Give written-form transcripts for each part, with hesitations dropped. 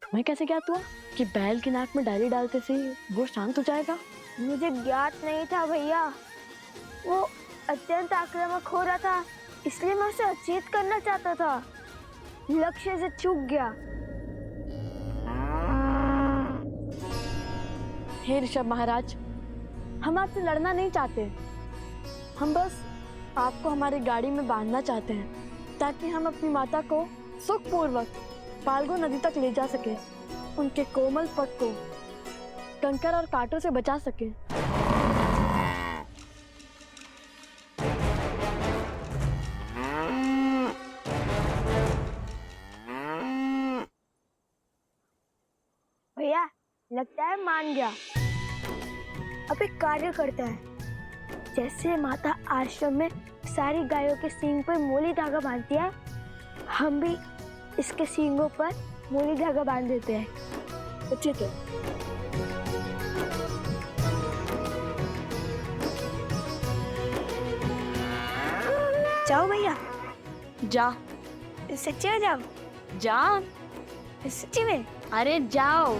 तुम्हें कैसे ज्ञात हुआ कि बैल की नाक में डाली डालते से वो शांत हो जाएगा? मुझे ज्ञात नहीं था भैया। वो अत्यंत आक्रामक हो रहा था, इसलिए मैं उसे अचेत करना चाहता था। लक्ष्य से चूक गया। हे ऋषभ महाराज, हम आपसे लड़ना नहीं चाहते। हम बस आपको हमारी गाड़ी में बांधना चाहते हैं ताकि हम अपनी माता को सुखपूर्वक फाल्गु नदी तक ले जा सके, उनके कोमल पग को कंकर और कांटों से बचा सके। भैया लगता है मान गया। अब एक कार्य करता है, जैसे माता आश्रम में सारी गायों के सींग पर मोली धागा बांधती है, हम भी इसके सींगों पर मोली धागा बांध देते हैं। उचित है। जाओ भैया। जा। सच्ची में जाओ? जा। सच्ची में? अरे जाओ।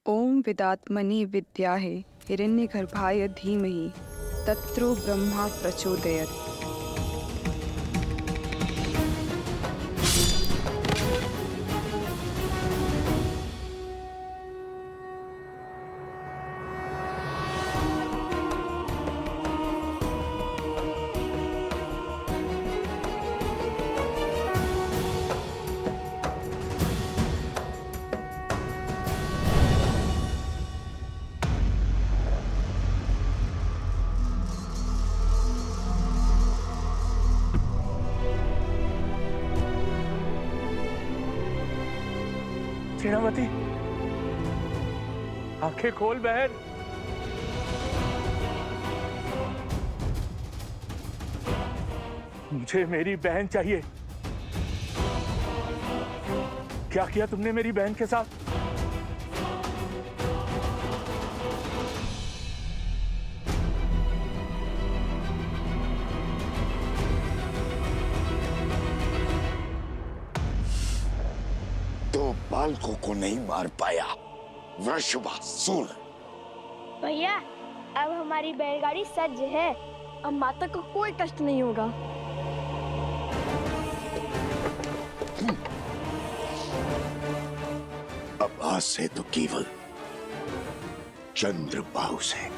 ओम विदात्मनि विद्याहे हिरण्यगर्भाय धीमहि तत्रो ब्रह्मा प्रचोदयात्। सेनापति, आंखें खोल बहन। मुझे मेरी बहन चाहिए। क्या किया तुमने मेरी बहन के साथ? बालकों को नहीं मार पाया वृषभासुर। भैया अब हमारी बैलगाड़ी सज्ज है, अब माता को कोई कष्ट नहीं होगा। अब आज से तो केवल चंद्रबाहु से।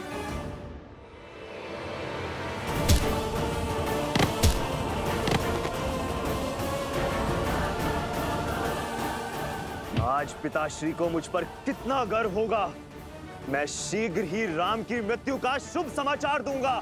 आज पिताश्री को मुझ पर कितना गर्व होगा। मैं शीघ्र ही राम की मृत्यु का शुभ समाचार दूंगा।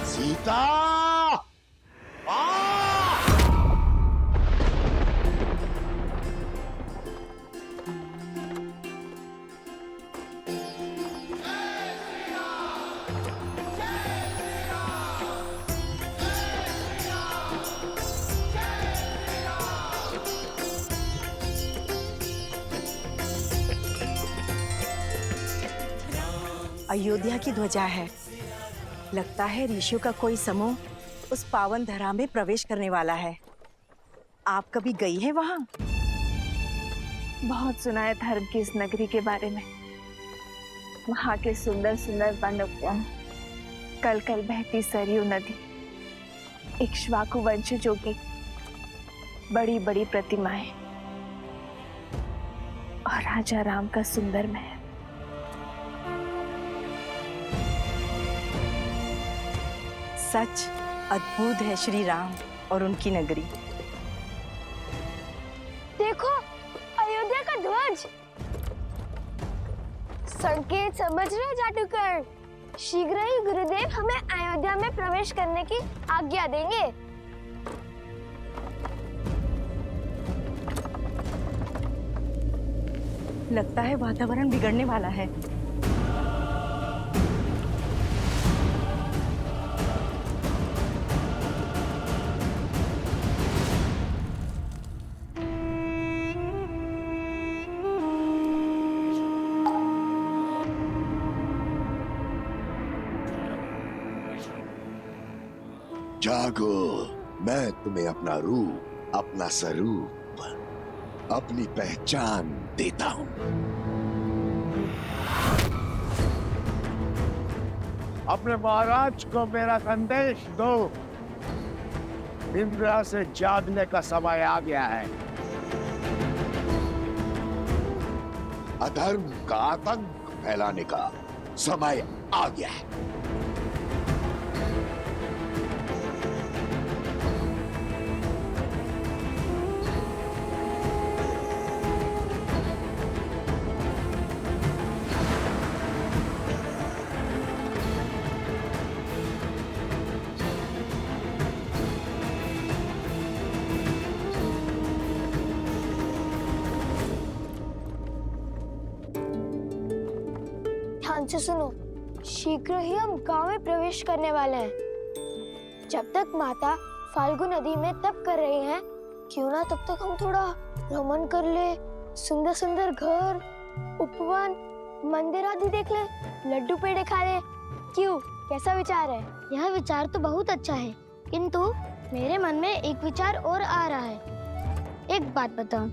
सीता! अयोध्या की ध्वजा है। लगता है ऋषियों का कोई समूह उस पावन धरा में प्रवेश करने वाला है। आप कभी गई हैं वहां? बहुत सुना है धर्म की इस नगरी के बारे में। वहां के सुंदर सुंदर वन उपवन, कल कल बहती सरयू नदी, इक्ष्वाकु वंशजों की बड़ी बड़ी प्रतिमाएं और राजा राम का सुंदर महल। सच अद्भुत है श्री राम और उनकी नगरी। देखो, अयोध्या का ध्वज। संकेत समझ रहे हो जादूगर? शीघ्र ही गुरुदेव हमें अयोध्या में प्रवेश करने की आज्ञा देंगे। लगता है वातावरण बिगड़ने वाला है। जागो, मैं तुम्हें अपना रूप, अपना स्वरूप, अपनी पहचान देता हूं। अपने महाराज को मेरा संदेश दो। इंद्र से जागने का समय आ गया है। अधर्म का आतंक फैलाने का समय आ गया है। ध्यान से सुनो, शीघ्र ही हम गांव में प्रवेश करने वाले हैं। जब तक माता फाल्गु नदी में तप कर रही हैं, क्यों ना तब तक हम थोड़ा भ्रमण कर ले, सुंदर सुंदर घर, उपवन, मंदिर आदि देख ले, लड्डू पेड़े खा ले। क्यों, कैसा विचार है? यह विचार तो बहुत अच्छा है, किंतु मेरे मन में एक विचार और आ रहा है। एक बात बताओ,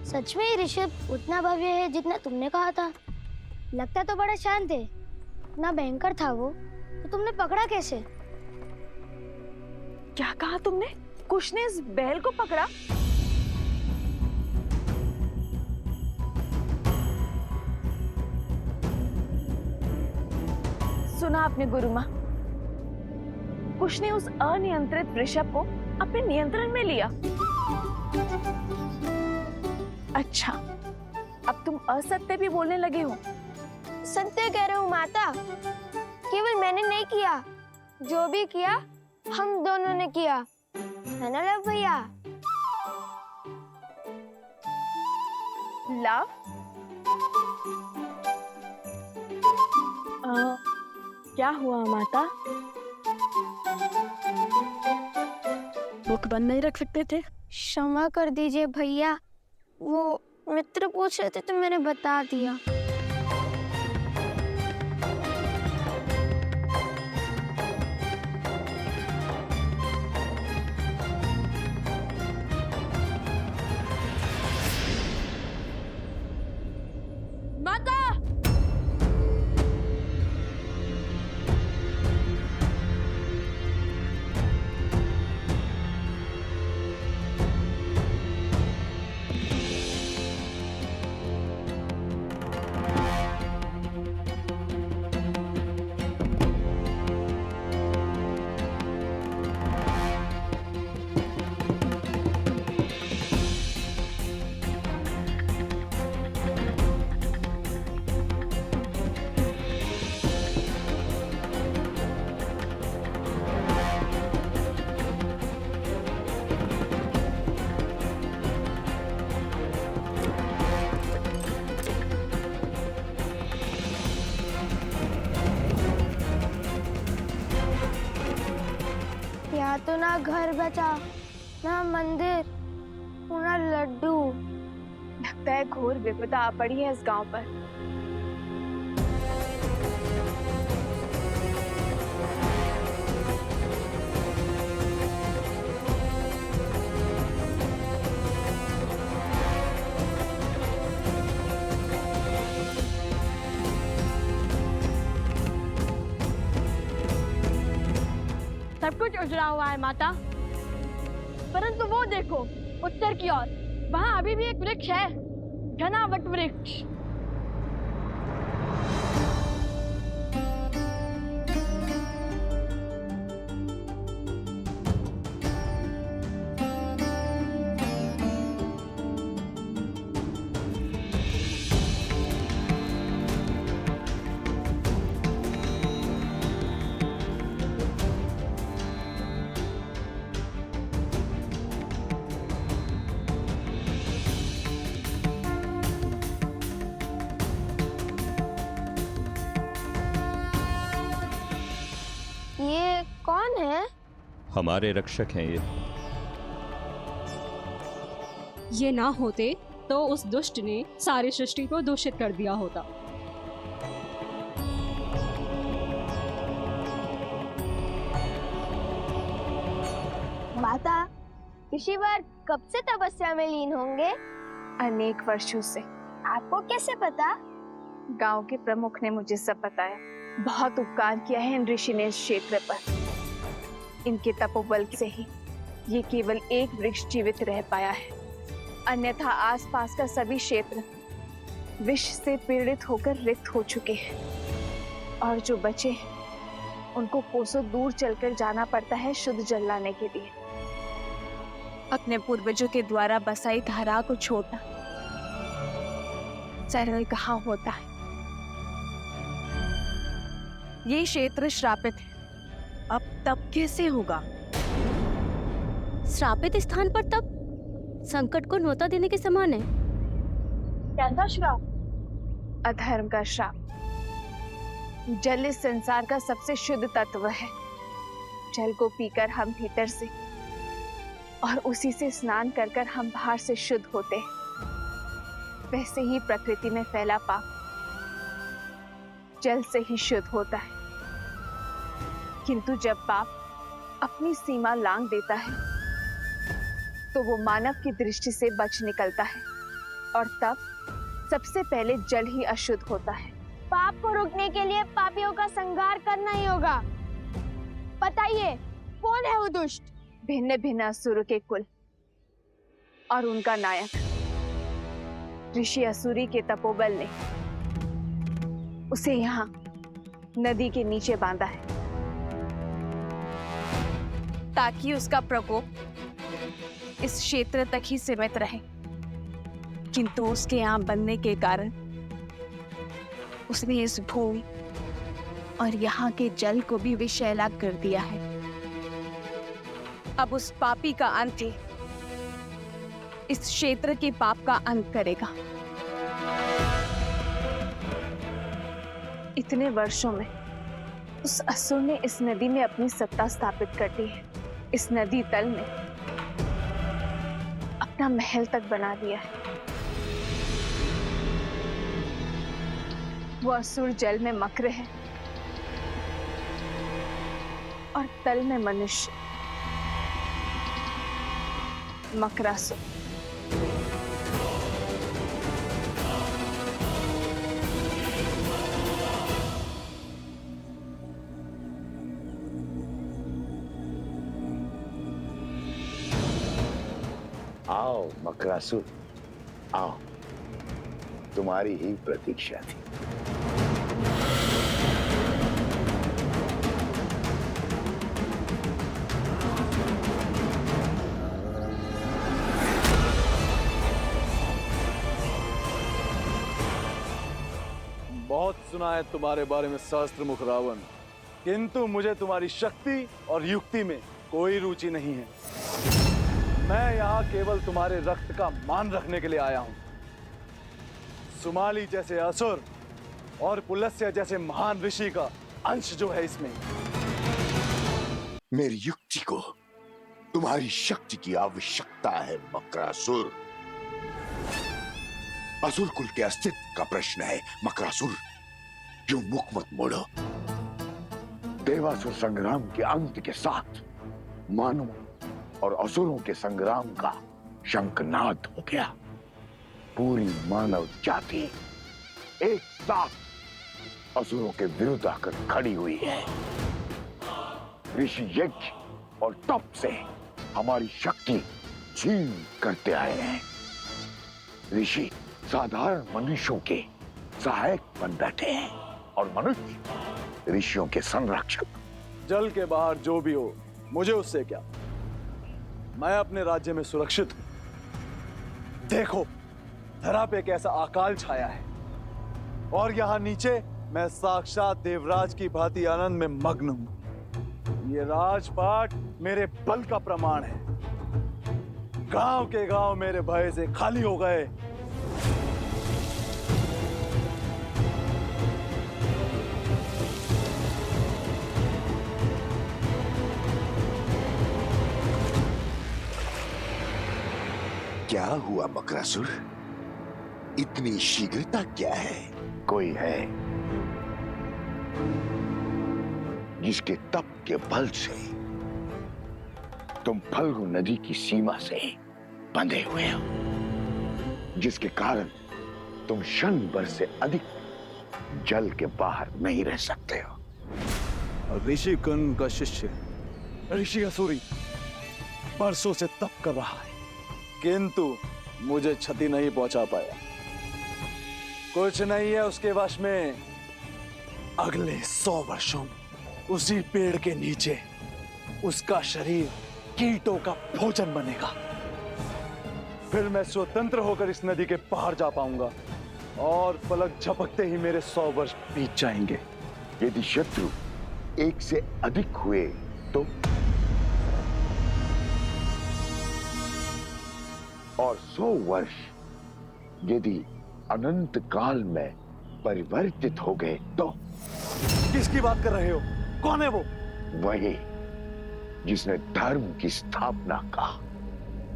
सच में ये ऋषभ उतना भव्य है जितना तुमने कहा था? लगता तो बड़ा शांत है, इतना भयंकर था वो, तो तुमने पकड़ा कैसे? क्या कहा तुमने? कुश ने इस बैल को पकड़ा? सुना आपने गुरु माँ, कुश ने उस अनियंत्रित वृषभ को अपने नियंत्रण में लिया। अच्छा, अब तुम असत्य भी बोलने लगे हो। सत्य कह रहे हूँ माता, केवल मैंने नहीं किया, जो भी किया हम दोनों ने किया, है ना लव भैया? लव? क्या हुआ माता? मुख बंद नहीं रख सकते थे? क्षमा कर दीजिए भैया, वो मित्र पूछ रहे थे तो मैंने बता दिया। माता! यहाँ तो ना घर बचा, ना मंदिर, ना लड्डू। लगता है घोर विपदा आ पड़ी है इस गांव पर। उजड़ा हुआ है माता, परंतु वो देखो उत्तर की ओर, वहाँ अभी भी एक वृक्ष है, घना वट वृक्ष। ये कौन है? हमारे रक्षक हैं ये ना होते तो उस दुष्ट ने सारी सृष्टि को दूषित कर दिया होता। माता, ऋषिवर कब से तपस्या में लीन होंगे? अनेक वर्षों से। आपको कैसे पता? गांव के प्रमुख ने मुझे सब बताया। बहुत उपकार किया है इन ऋषि ने इस क्षेत्र पर। इनके तपोबल से ही ये केवल एक वृक्ष जीवित रह पाया है, अन्यथा आसपास का सभी क्षेत्र विष से पीड़ित होकर रिक्त हो चुके हैं, और जो बचे उनको कोसों दूर चलकर जाना पड़ता है शुद्ध जल लाने के लिए। अपने पूर्वजों के द्वारा बसाई धारा को छोड़ना सरल कहाँ होता है। ये क्षेत्र श्रापित है, अब तप कैसे होगा? श्रापित स्थान पर तब संकट को न्योता देने के समान है। क्या था श्राप? अधर्म का श्राप। जल इस संसार का सबसे शुद्ध तत्व है। जल को पीकर हम भीतर से और उसी से स्नान कर कर हम बाहर से शुद्ध होते हैं। वैसे ही प्रकृति में फैला पाप जल से ही शुद्ध होता है, किंतु जब पाप अपनी सीमा लांघ देता है तो वो मानव की दृष्टि से बच निकलता है, और तब सबसे पहले जल ही अशुद्ध होता है। पाप को रोकने के लिए पापियों का संहार करना ही होगा। बताइए, कौन है वो दुष्ट? भिन्न भिन्न असुर के कुल और उनका नायक ऋषि असुरी के तपोबल ने उसे यहाँ नदी के नीचे बांधा है, ताकि उसका प्रकोप इस क्षेत्र तक ही सीमित रहे, किंतु उसके यहाँ बनने के कारण उसने इस भूमि और यहाँ के जल को भी विषैला कर दिया है। अब उस पापी का अंत ही इस क्षेत्र के पाप का अंत करेगा। इतने वर्षों में उस असुर ने इस नदी में अपनी सत्ता स्थापित कर दी है। इस नदी तल में अपना महल तक बना दिया है। वो असुर जल में मक्र है और तल में मनुष्य मकरासुर। आओ मकरासुर, आओ, तुम्हारी ही प्रतीक्षा थी। बहुत सुना है तुम्हारे बारे में सहस्त्रमुख रावण, किंतु मुझे तुम्हारी शक्ति और युक्ति में कोई रुचि नहीं है। मैं यहाँ केवल तुम्हारे रक्त का मान रखने के लिए आया हूँ। सुमाली जैसे असुर और पुलस्त्य जैसे महान ऋषि का अंश जो है इसमें। मेरी युक्ति को तुम्हारी शक्ति की आवश्यकता है मकरासुर। असुर कुल के अस्तित्व का प्रश्न है मकरासुर। यूं मुख मत मोड़ो। देवासुर संग्राम के अंत के साथ मानवों और असुरों के संग्राम का शंखनाद हो गया। पूरी मानव जाति एक साथ असुरों के विरुद्ध आकर खड़ी हुई है। ऋषि यज्ञ और तब से हमारी शक्ति छीन करते आए हैं। ऋषि साधारण मनुष्यों के सहायक बन बैठे हैं और मनुष्य ऋषियों के संरक्षक। जल के बाहर जो भी हो, मुझे उससे क्या। मैं अपने राज्य में सुरक्षित हूं। देखो, धरा पे कैसा अकाल छाया है और यहां नीचे मैं साक्षात देवराज की भांति आनंद में मग्न हूं। ये राजपाट मेरे बल का प्रमाण है। गांव के गांव मेरे भय से खाली हो गए। क्या हुआ मकरासुर? इतनी शीघ्रता क्या है? कोई है जिसके तप के बल से तुम फल्गु नदी की सीमा से बंधे हुए हो, जिसके कारण तुम क्षण भर से अधिक जल के बाहर नहीं रह सकते हो। ऋषि कर्ण का शिष्य ऋषि असुरी बरसों से तप कर रहा है, किंतु मुझे क्षति नहीं पहुंचा पाया। कुछ नहीं है उसके वश में। अगले 100 वर्षों में उसी पेड़ के नीचे उसका शरीर कीटों का भोजन बनेगा। फिर मैं स्वतंत्र होकर इस नदी के पार जा पाऊंगा और पलक झपकते ही मेरे 100 वर्ष बीत जाएंगे। यदि शत्रु एक से अधिक हुए तो, और 100 वर्ष यदि अनंत काल में परिवर्तित हो गए तो। किसकी बात कर रहे हो? कौन है वो? वही जिसने धर्म की स्थापना का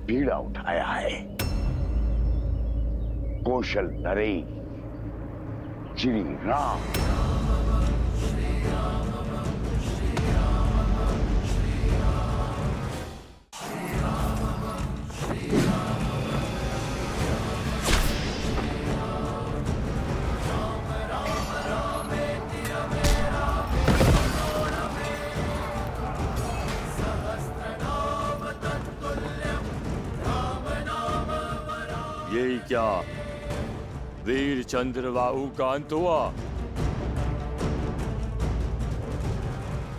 बीड़ा उठाया है। कौशल नरेश श्री राम। यही क्या वीर चंद्रबाहु का अंत हुआ?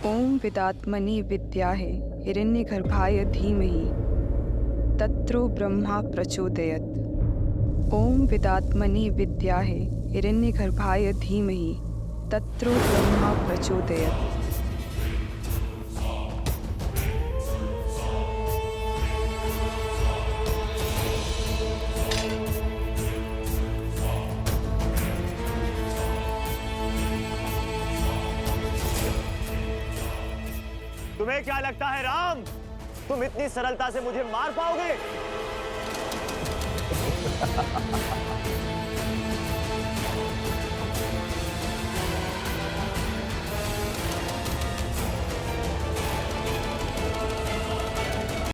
ओम विदात्मनि विद्याहे हिरण्यगर्भाय धीमहि तत्रो ब्रह्मा प्रचोदयत्। ओम विदात्मनि विद्याहे हिरण्यगर्भाय धीमहि तत्रो ब्रह्मा प्रचोदयत्। तुम्हें क्या लगता है राम, तुम इतनी सरलता से मुझे मार पाओगे?